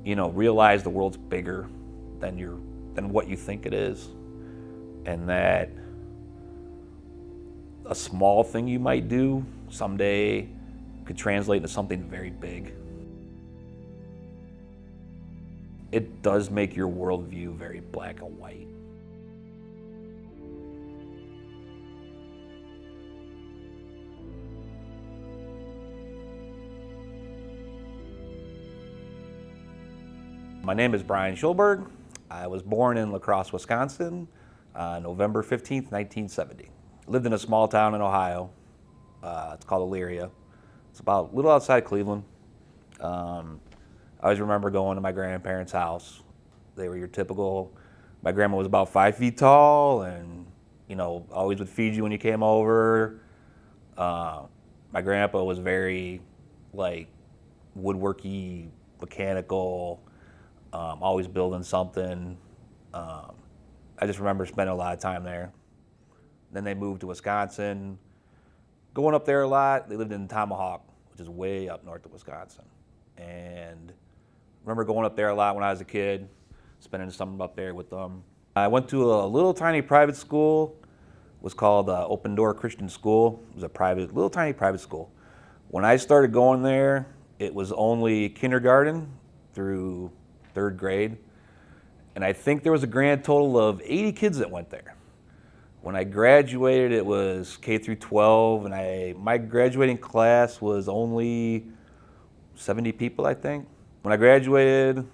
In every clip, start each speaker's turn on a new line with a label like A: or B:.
A: realize the world's bigger than what you think it is, and that a small thing you might do someday could translate into something very big. It does make your worldview very black and white. My name is Brian Scholberg. I was born in La Crosse, Wisconsin, November 15th, 1970. Lived in a small town in Ohio. It's called Elyria. It's about a little outside Cleveland. I always remember going to my grandparents' house. They were your typical, my grandma was about 5 feet tall and, always would feed you when you came over. My grandpa was very, woodworky, mechanical, always building something. I just remember spending a lot of time there. Then they moved to Wisconsin, going up there a lot. They lived in Tomahawk, which is way up north of Wisconsin. And I remember going up there a lot when I was a kid, spending summer up there with them. I went to a little tiny private school. It was called Open Door Christian School. It was a little tiny private school. When I started going there, it was only kindergarten through 3rd grade. And I think there was a grand total of 80 kids that went there. When I graduated, it was K through 12, and my graduating class was only 70 people, I think. When I graduated,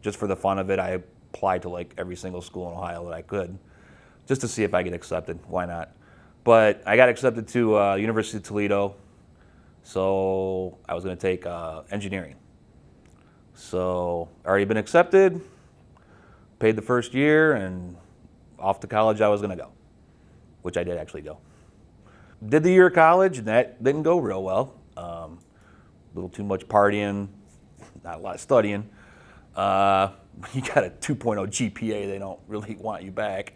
A: just for the fun of it, I applied to every single school in Ohio that I could, just to see if I get accepted. Why not? But I got accepted to University of Toledo, so I was going to take engineering. So I already been accepted, paid the first year, and off to college I was going to go, which I did actually go. Did the year of college, and that didn't go real well. A little too much partying, not a lot of studying. When you got a 2.0 GPA, they don't really want you back.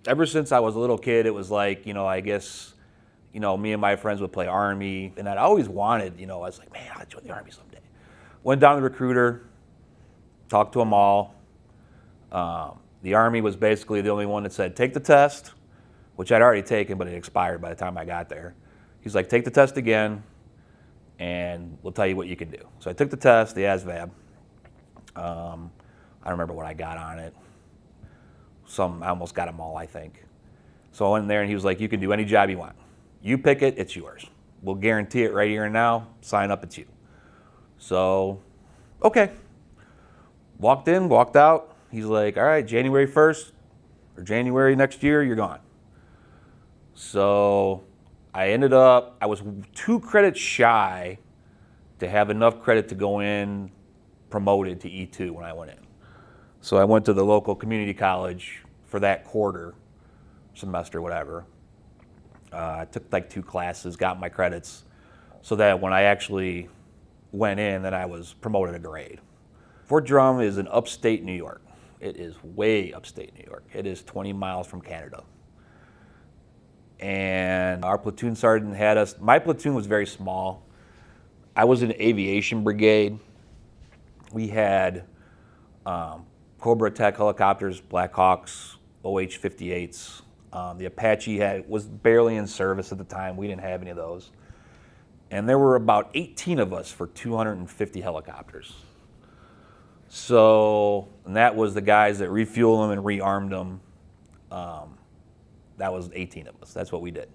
A: Ever since I was a little kid, it was I guess, me and my friends would play Army, and I'd always wanted, I was like, man, I'll join the Army someday. Went down to the recruiter, talked to them all. The Army was basically the only one that said, take the test, which I'd already taken, but it expired by the time I got there. He's like, take the test again, and we'll tell you what you can do. So I took the test, the ASVAB. I don't remember what I got on it. I almost got them all, I think. So I went in there, and he was like, you can do any job you want. You pick it, it's yours. We'll guarantee it right here and now. Sign up, it's you. So, okay. Walked in, walked out. He's like, all right, January 1st or January next year, you're gone. So I was 2 credits shy to have enough credit to go in promoted to E2 when I went in. So I went to the local community college for that quarter, semester, whatever. I took 2 classes, got my credits, so that when I actually went in, then I was promoted a grade. Fort Drum is in upstate New York. It is way upstate New York. It is 20 miles from Canada. And our platoon sergeant had us, my platoon was very small. I was in aviation brigade. We had Cobra attack helicopters, Black Hawks, OH-58s. The Apache was barely in service at the time. We didn't have any of those. And there were about 18 of us for 250 helicopters. So, and that was the guys that refueled them and rearmed them. That was 18 of us. That's what we did.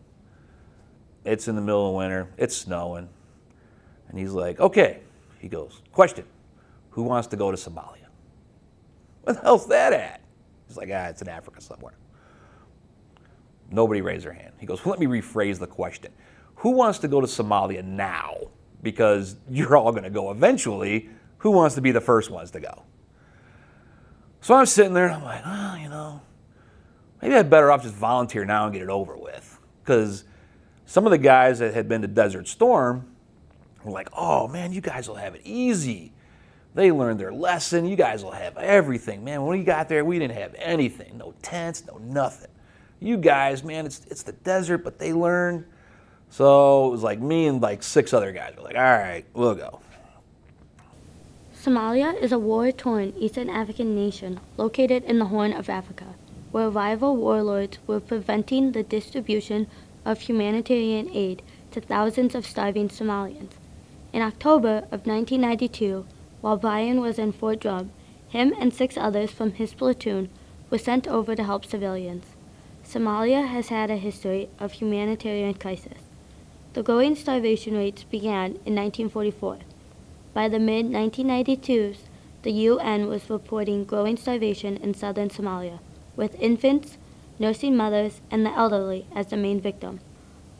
A: It's in the middle of winter. It's snowing. And he's like, okay. He goes, question, who wants to go to Somalia? What the hell's that at? He's like, it's in Africa somewhere. Nobody raised their hand. He goes, well, let me rephrase the question. Who wants to go to Somalia now? Because you're all going to go eventually. Who wants to be the first ones to go? So I'm sitting there, and I'm like, maybe I'd better off just volunteer now and get it over with. Because some of the guys that had been to Desert Storm were like, oh, man, you guys will have it easy. They learned their lesson. You guys will have everything. Man, when we got there, we didn't have anything. No tents, no nothing. You guys, man, it's the desert, but they learn. So it was like me and 6 other guys were like, all right, we'll go.
B: Somalia is a war-torn Eastern African nation located in the Horn of Africa, where rival warlords were preventing the distribution of humanitarian aid to thousands of starving Somalians. In October of 1992, while Brian was in Fort Drum, him and 6 others from his platoon were sent over to help civilians. Somalia has had a history of humanitarian crisis. The growing starvation rates began in 1944. By the mid-1992s, the UN was reporting growing starvation in southern Somalia, with infants, nursing mothers, and the elderly as the main victim.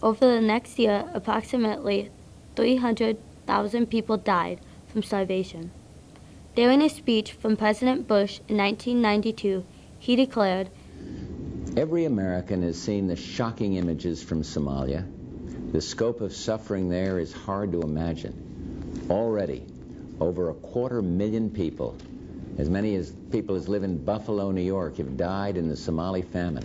B: Over the next year, approximately 300,000 people died from starvation. During a speech from President Bush in 1992, he declared,
C: "Every American has seen the shocking images from Somalia. The scope of suffering there is hard to imagine. Already, over 250,000 people, as many as people as live in Buffalo, New York, have died in the Somali famine.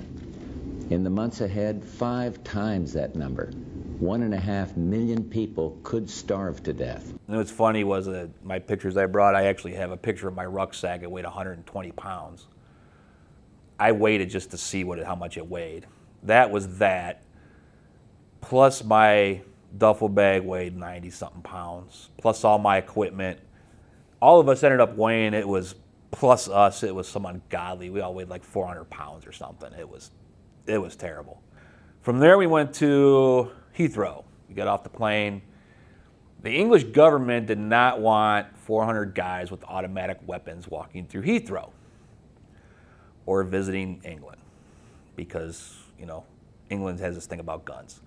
C: In the months ahead, 5 times that number. 1.5 million people could starve to death."
A: And what's funny was that my pictures I brought, I actually have a picture of my rucksack. It weighed 120 pounds. I weighed it just to see how much it weighed. That was that, plus my duffel bag weighed 90-something pounds, plus all my equipment. All of us ended up weighing, it was, plus us, it was some ungodly. We all weighed like 400 pounds or something. It was terrible. From there we went to Heathrow. We got off the plane. The English government did not want 400 guys with automatic weapons walking through Heathrow or visiting England because, England has this thing about guns.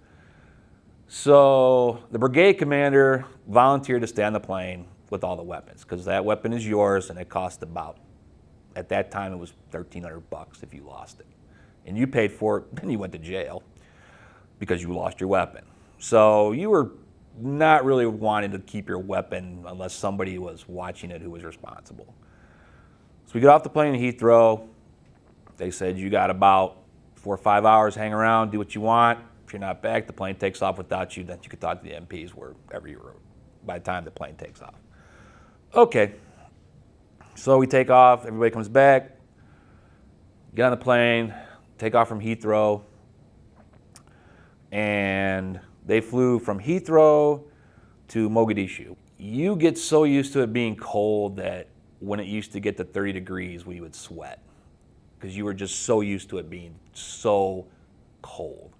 A: So the brigade commander volunteered to stay on the plane with all the weapons because that weapon is yours and it cost about, at that time it was $1,300 if you lost it. And you paid for it, then you went to jail because you lost your weapon. So you were not really wanting to keep your weapon unless somebody was watching it who was responsible. So we get off the plane in Heathrow. They said you got about 4 or 5 hours, hang around, do what you want. If you're not back, the plane takes off without you, then you can talk to the MPs wherever you were by the time the plane takes off. Okay, so we take off, everybody comes back, get on the plane, take off from Heathrow, and they flew from Heathrow to Mogadishu. You get so used to it being cold that when it used to get to 30 degrees, we would sweat because you were just so used to it being so cold.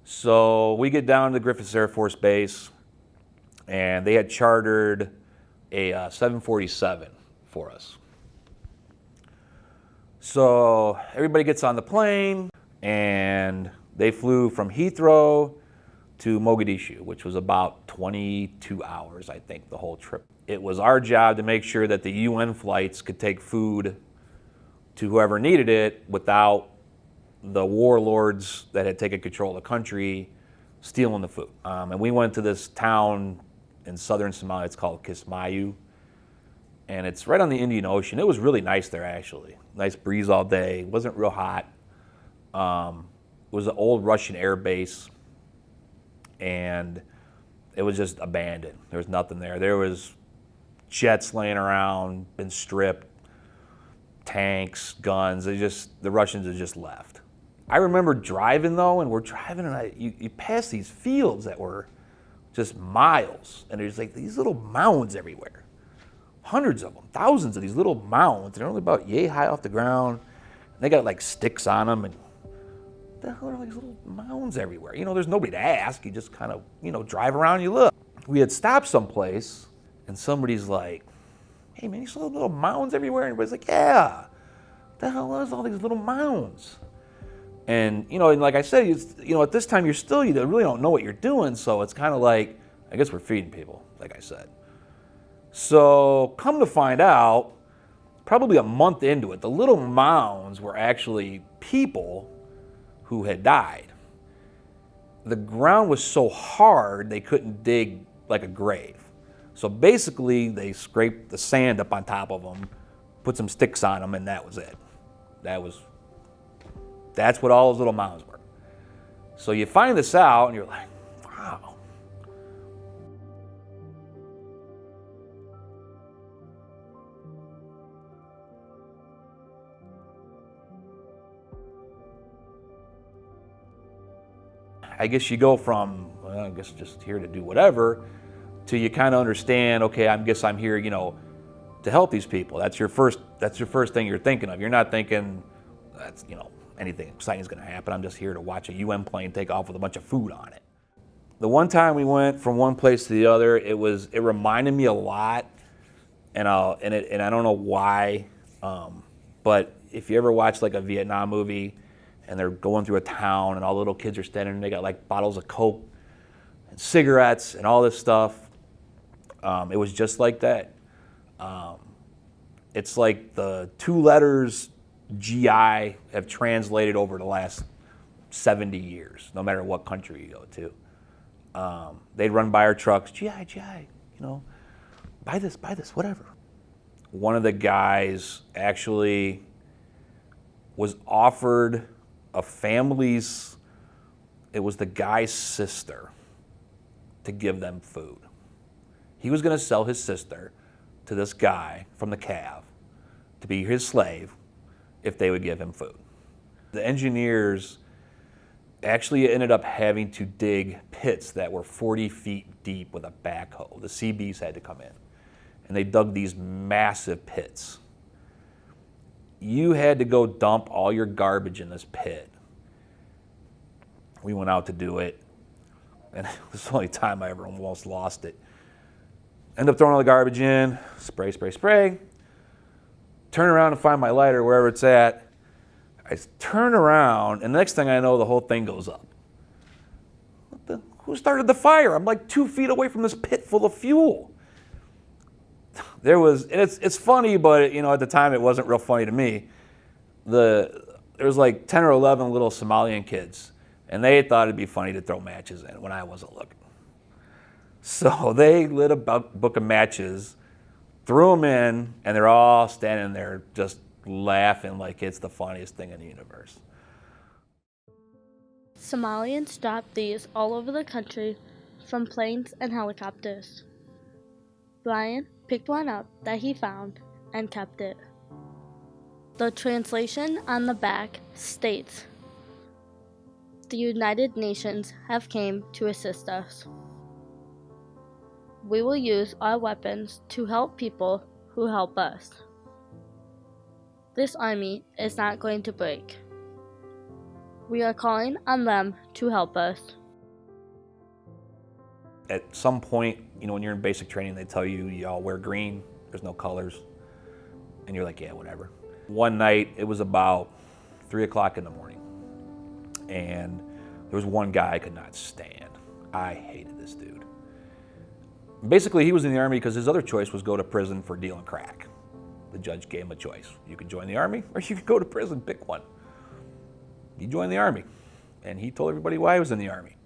A: So we get down to the Griffiths Air Force Base, and they had chartered a 747 for us. So everybody gets on the plane, and they flew from Heathrow to Mogadishu, which was about 22 hours, I think, the whole trip. It was our job to make sure that the UN flights could take food to whoever needed it without the warlords that had taken control of the country stealing the food. And we went to this town in southern Somalia. It's called Kismayu, and it's right on the Indian Ocean. It was really nice there, actually. Nice breeze all day. It wasn't real hot. It was an old Russian air base, and it was just abandoned. There was nothing there. There was jets laying around, been stripped, tanks, guns. The Russians had just left. I remember driving though, and we're driving, and you pass these fields that were just miles, and there's like these little mounds everywhere. Hundreds of them, thousands of these little mounds. They're only about yay high off the ground. And they got like sticks on them, and what the hell are all these little mounds everywhere? There's nobody to ask. You just kind of, drive around and you look. We had stopped someplace, and somebody's like, "Hey man, you saw little mounds everywhere?" And everybody's like, "Yeah. What the hell is all these little mounds?" And, and like I said, at this time you really don't know what you're doing, so it's kind of like, I guess we're feeding people, like I said. So come to find out, probably a month into it, the little mounds were actually people who had died. The ground was so hard they couldn't dig like a grave. So basically they scraped the sand up on top of them, put some sticks on them, and that was it. That's what all those little mounds were. So you find this out, and you're like, wow. I guess you go from, well, I guess just here to do whatever, to you kind of understand, okay, I guess I'm here, to help these people. That's your first thing you're thinking of. You're not thinking that's, anything exciting is going to happen. I'm just here to watch a UN plane take off with a bunch of food on it. The one time we went from one place to the other, it reminded me a lot, and I don't know why, but if you ever watch like a Vietnam movie and they're going through a town and all the little kids are standing and they got like bottles of Coke and cigarettes and all this stuff, it was just like that. It's like the 2 letters GI have translated over the last 70 years, no matter what country you go to. They'd run by our trucks, GI, buy this, whatever. One of the guys actually was offered a family's, it was the guy's sister, to give them food. He was going to sell his sister to this guy from the Cav to be his slave if they would give him food. The engineers actually ended up having to dig pits that were 40 feet deep with a backhoe. The CBs had to come in, and they dug these massive pits. You had to go dump all your garbage in this pit. We went out to do it, and it was the only time I ever almost lost it. End up throwing all the garbage in, spray, turn around and find my lighter wherever it's at. I turn around, and the next thing I know, the whole thing goes up. Who started the fire? I'm like 2 feet away from this pit full of fuel. It's funny, but at the time it wasn't real funny to me. There was like 10 or 11 little Somalian kids, and they thought it'd be funny to throw matches in when I wasn't looking. So they lit a book of matches, threw them in, and they're all standing there just laughing like it's the funniest thing in the universe.
B: Somalians dropped these all over the country from planes and helicopters. Brian picked one up that he found and kept it. The translation on the back states, "The United Nations have came to assist us. We will use our weapons to help people who help us. This army is not going to break. We are calling on them to help us."
A: At some point, when you're in basic training, they tell you all wear green, there's no colors, and you're like, yeah, whatever. One night, it was about 3 o'clock in the morning, and there was one guy I could not stand. I hated this dude. Basically, he was in the Army because his other choice was go to prison for dealing crack. The judge gave him a choice. You could join the Army or you could go to prison, pick one. He joined the Army, and he told everybody why he was in the Army,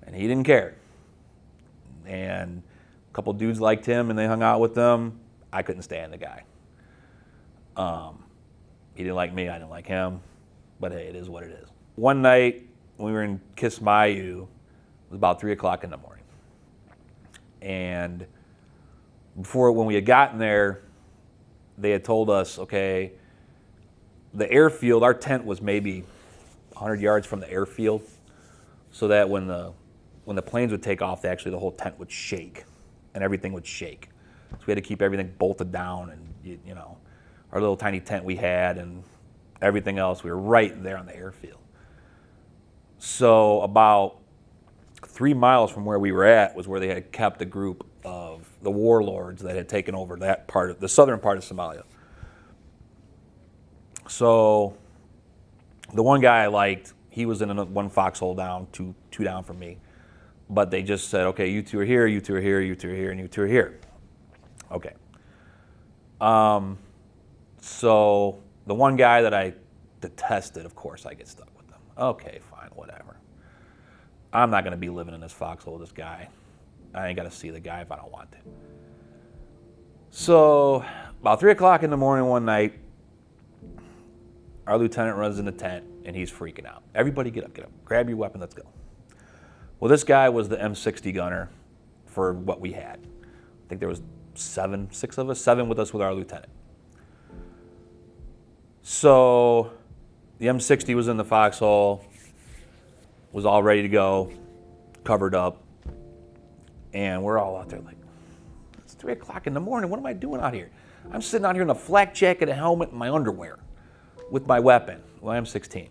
A: and he didn't care. And a couple dudes liked him, and they hung out with him. I couldn't stand the guy. He didn't like me, I didn't like him, but hey, it is what it is. One night, when we were in Kismayu, it was about 3 o'clock in the morning. And when we had gotten there, they had told us, okay, the airfield, our tent was maybe 100 yards from the airfield, so that when the planes would take off, the whole tent would shake, and everything would shake. So we had to keep everything bolted down, and our little tiny tent we had, and everything else, we were right there on the airfield. So about 3 miles from where we were at was where they had kept a group of the warlords that had taken over that part of the southern part of Somalia. So the one guy I liked, he was in one foxhole down, two down from me. But they just said, okay, you two are here, you two are here, you two are here, and you two are here. Okay. So the one guy that I detested, of course, I get stuck with them. Okay, fine, whatever. I'm not going to be living in this foxhole with this guy. I ain't got to see the guy if I don't want to. So about 3 o'clock in the morning one night, our lieutenant runs in the tent, and he's freaking out. Everybody get up, grab your weapon, let's go. Well, this guy was the M60 gunner for what we had. I think there was 6 of us, 7 with us with our lieutenant. So the M60 was in the foxhole. was all ready to go, covered up, and we're all out there like, it's 3 o'clock in the morning. What am I doing out here? I'm sitting out here in a flak jacket, a helmet, and my underwear with my weapon. Well, I'm 16.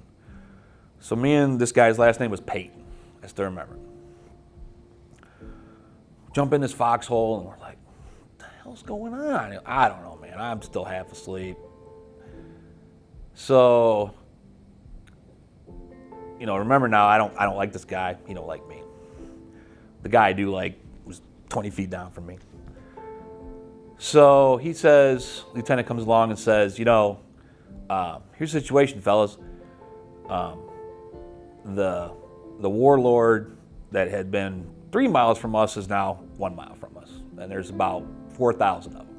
A: So me and this guy's last name was Peyton. I still remember. Jump in this foxhole, and we're like, what the hell's going on? I don't know, man. I'm still half asleep. So, remember now, I don't like this guy. He don't like me. The guy I do like was 20 feet down from me. So he says, lieutenant comes along and says, here's the situation, fellas. The warlord that had been 3 miles from us is now 1 mile from us. And there's about 4,000 of them.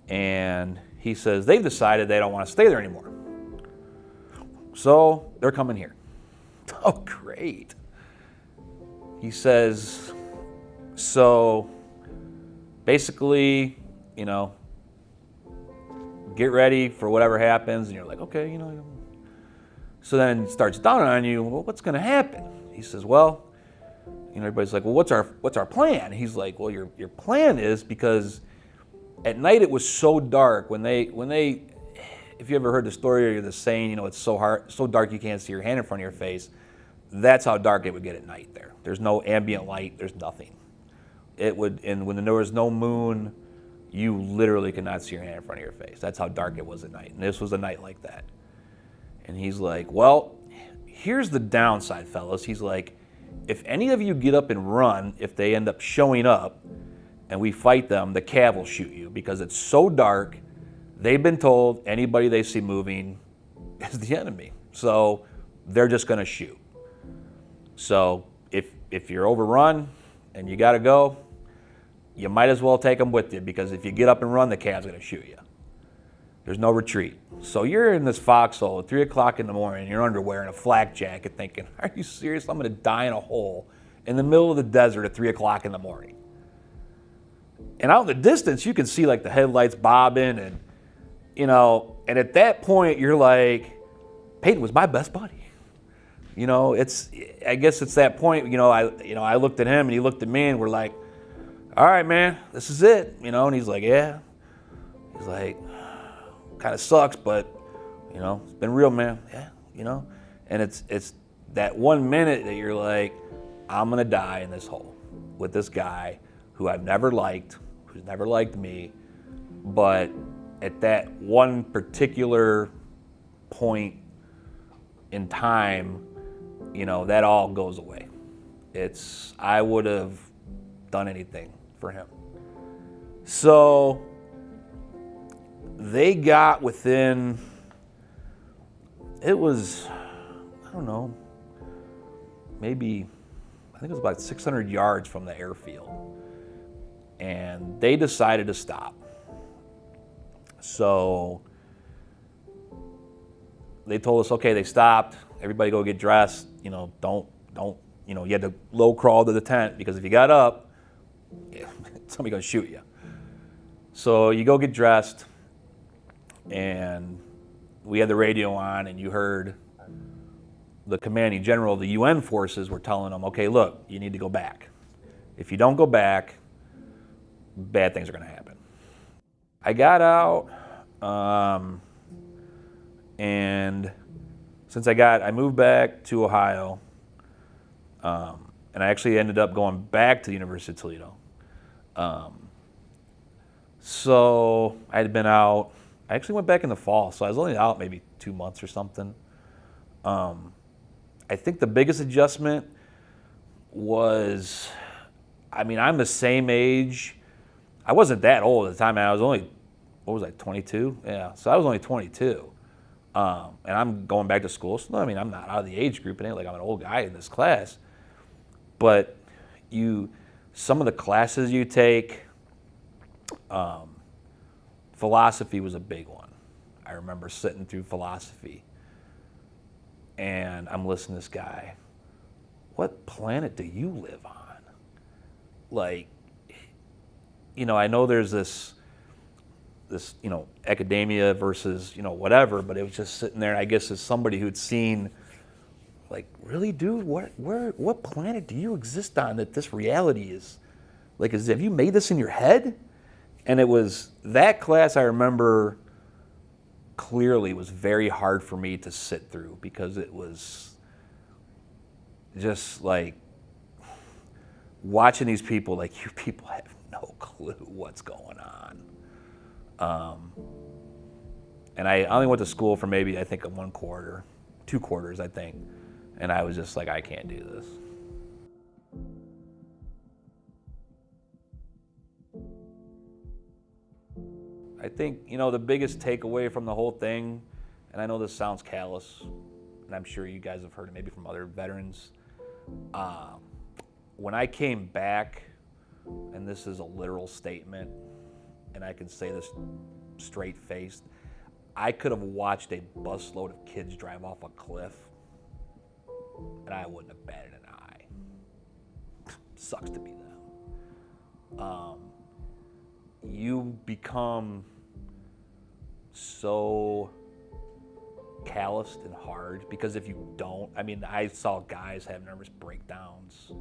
A: And he says, they've decided they don't want to stay there anymore. So they're coming here. Oh, great. He says, so basically, get ready for whatever happens. And you're like, okay, So then it starts dawning on you, well, what's going to happen? He says, well, everybody's like, well, what's our plan? He's like, well, your plan is because at night it was so dark when they, if you ever heard the story or the saying, it's so dark you can't see your hand in front of your face. That's how dark it would get at night there. There's no ambient light. There's nothing. And when there was no moon, you literally could not see your hand in front of your face. That's how dark it was at night. And this was a night like that. And he's like, well, here's the downside, fellas. He's like, if any of you get up and run, if they end up showing up and we fight them, the cav will shoot you because it's so dark. They've been told anybody they see moving is the enemy. So they're just going to shoot. So if you're overrun and you got to go, you might as well take them with you because if you get up and run, the cav's going to shoot you. There's no retreat. So you're in this foxhole at 3 o'clock in the morning in your underwear and a flak jacket thinking, are you serious? I'm going to die in a hole in the middle of the desert at 3 o'clock in the morning. And out in the distance, you can see like the headlights bobbing and, and at that point you're like, Peyton was my best buddy. I guess it's that point, I looked at him and he looked at me and we're like, all right, man, this is it, and he's like, yeah. He's like, kind of sucks, but, it's been real, man. Yeah, and it's that 1 minute that you're like, I'm going to die in this hole with this guy who I've never liked, who's never liked me, but at that one particular point in time, that all goes away. I would have done anything for him. So they got within, it was, I don't know, maybe, I think it was about 600 yards from the airfield. And they decided to stop. So they told us, okay, they stopped. Everybody go get dressed. Don't, you had to low crawl to the tent because if you got up, somebody's going to shoot you. So you go get dressed, and we had the radio on, and you heard the commanding general of the UN forces were telling them, okay, look, you need to go back. If you don't go back, bad things are going to happen. I got out, and since I moved back to Ohio, and I actually ended up going back to the University of Toledo. So I had been out, I actually went back in the fall, so I was only out maybe 2 months or something. I think the biggest adjustment was, I'm the same age. I wasn't that old at the time. I was only, 22? Yeah, so I was only 22. And I'm going back to school, so I'm not out of the age group. It ain't like I'm an old guy in this class. But some of the classes you take, philosophy was a big one. I remember sitting through philosophy, and I'm listening to this guy. What planet do you live on? I know there's this academia versus, whatever, but it was just sitting there, I guess, as somebody who'd seen like, really, dude? What planet do you exist on that this reality is? Like, have you made this in your head? And it was that class I remember clearly was very hard for me to sit through because it was just like watching these people, like, you people have no clue what's going on. And I only went to school for maybe, I think, 1 quarter, 2 quarters, I think. And I was just like, I can't do this. I think, the biggest takeaway from the whole thing, and I know this sounds callous, and I'm sure you guys have heard it maybe from other veterans. When I came back, and this is a literal statement, and I can say this straight-faced, I could have watched a busload of kids drive off a cliff, and I wouldn't have batted an eye. Sucks to be them. You become so calloused and hard because if you don't, I saw guys have nervous breakdowns.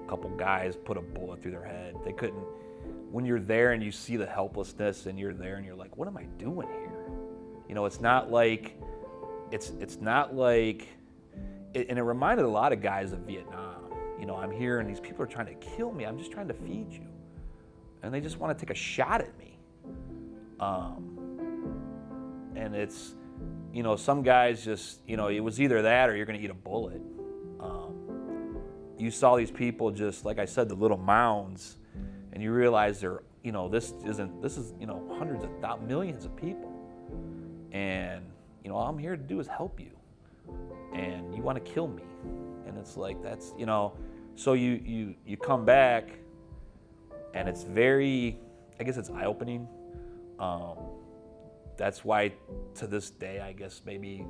A: A couple guys put a bullet through their head. They couldn't, when you're there and you see the helplessness and you're there and you're like, what am I doing here? It's not like, and it reminded a lot of guys of Vietnam. I'm here and these people are trying to kill me. I'm just trying to feed you. And they just want to take a shot at me. And it's, some guys just, it was either that or you're going to eat a bullet. You saw these people just, like I said, the little mounds, and you realize they're, this is, hundreds of millions of people. And, all I'm here to do is help you. And you want to kill me. And it's like, that's, so you come back, and it's very, I guess it's eye-opening. That's why to this day, I guess maybe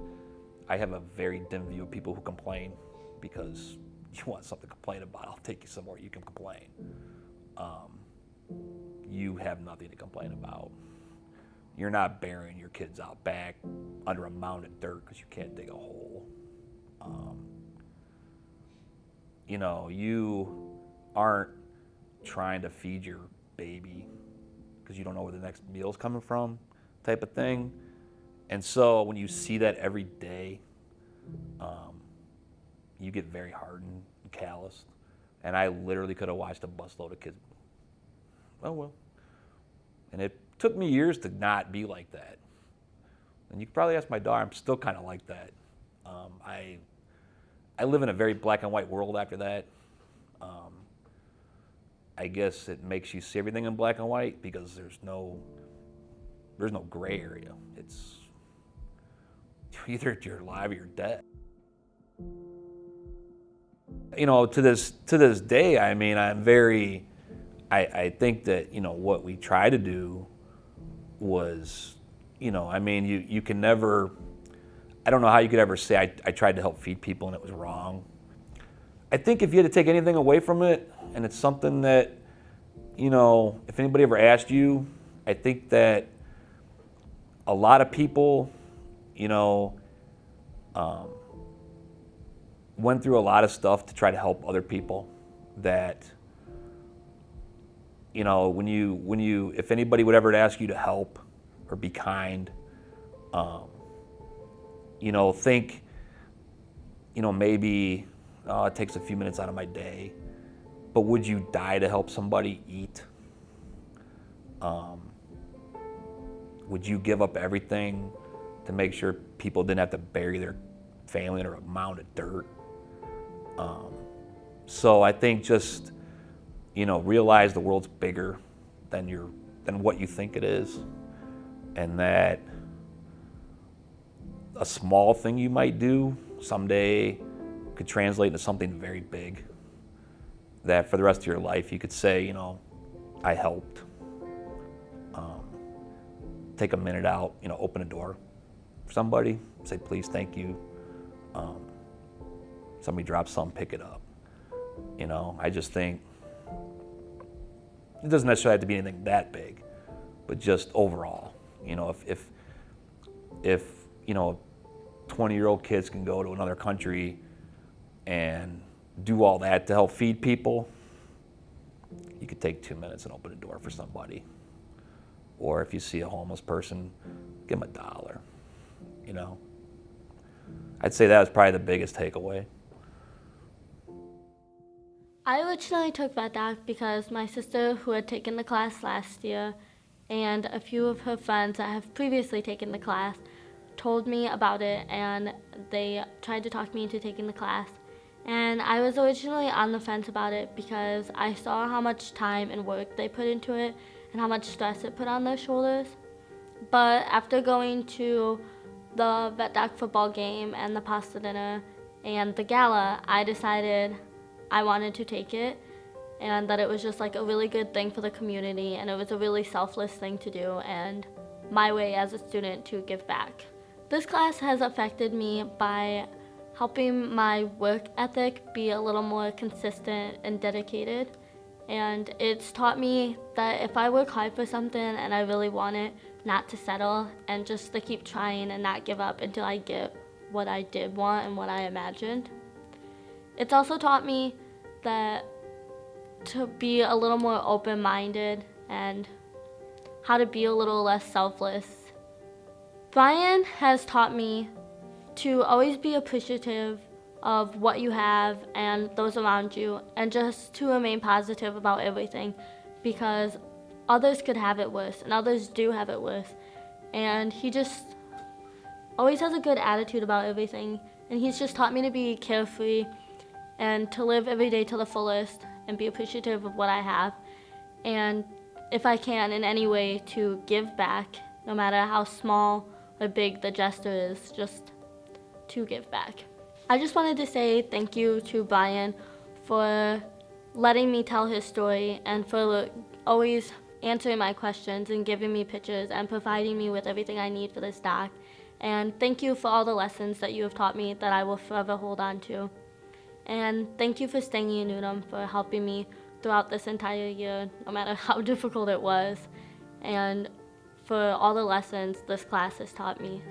A: I have a very dim view of people who complain because you want something to complain about, I'll take you somewhere you can complain. You have nothing to complain about. You're not burying your kids out back under a mound of dirt because you can't dig a hole. You aren't trying to feed your baby because you don't know where the next meal's coming from type of thing. And so when you see that every day, you get very hardened and calloused. And I literally could have watched a busload of kids. Oh, well. And it took me years to not be like that. And you could probably ask my daughter, I'm still kind of like that. I live in a very black and white world after that. I guess it makes you see everything in black and white because there's no gray area. It's either you're alive or you're dead. To this day, I think that, what we try to do was, you can never, I don't know how you could ever say I tried to help feed people and it was wrong. I think if you had to take anything away from it, and it's something that, if anybody ever asked you, I think that a lot of people, went through a lot of stuff to try to help other people that, if anybody would ever ask you to help or be kind, think, maybe it takes a few minutes out of my day, but would you die to help somebody eat? Would you give up everything to make sure people didn't have to bury their family under a mound of dirt? So I think just, realize the world's bigger than what you think it is, and that a small thing you might do someday could translate into something very big, that for the rest of your life you could say, I helped. Take a minute out, open a door for somebody, say please, thank you. Somebody drops something, pick it up. I just think it doesn't necessarily have to be anything that big, but just overall, if 20-year-old kids can go to another country and do all that to help feed people, you could take 2 minutes and open a door for somebody. Or if you see a homeless person, give them $1, you know. I'd say that was probably the biggest takeaway.
B: I originally took vet doc because my sister, who had taken the class last year, and a few of her friends that have previously taken the class told me about it, and they tried to talk me into taking the class. And I was originally on the fence about it because I saw how much time and work they put into it and how much stress it put on their shoulders. But after going to the vet doc football game and the pasta dinner and the gala, I decided I wanted to take it, and that it was just like a really good thing for the community, and it was a really selfless thing to do, and my way as a student to give back. This class has affected me by helping my work ethic be a little more consistent and dedicated, and it's taught me that if I work hard for something and I really want it, not to settle and just to keep trying and not give up until I get what I did want and what I imagined. It's also taught me that to be a little more open-minded and how to be a little less selfless. Brian has taught me to always be appreciative of what you have and those around you, and just to remain positive about everything, because others could have it worse and others do have it worse. And he just always has a good attitude about everything, and he's just taught me to be carefree and to live every day to the fullest and be appreciative of what I have, and if I can in any way to give back, no matter how small or big the gesture is, just to give back. I just wanted to say thank you to Brian for letting me tell his story and for always answering my questions and giving me pictures and providing me with everything I need for this doc. And thank you for all the lessons that you have taught me that I will forever hold on to. And thank you for staying in Unum, for helping me throughout this entire year, no matter how difficult it was, and for all the lessons this class has taught me.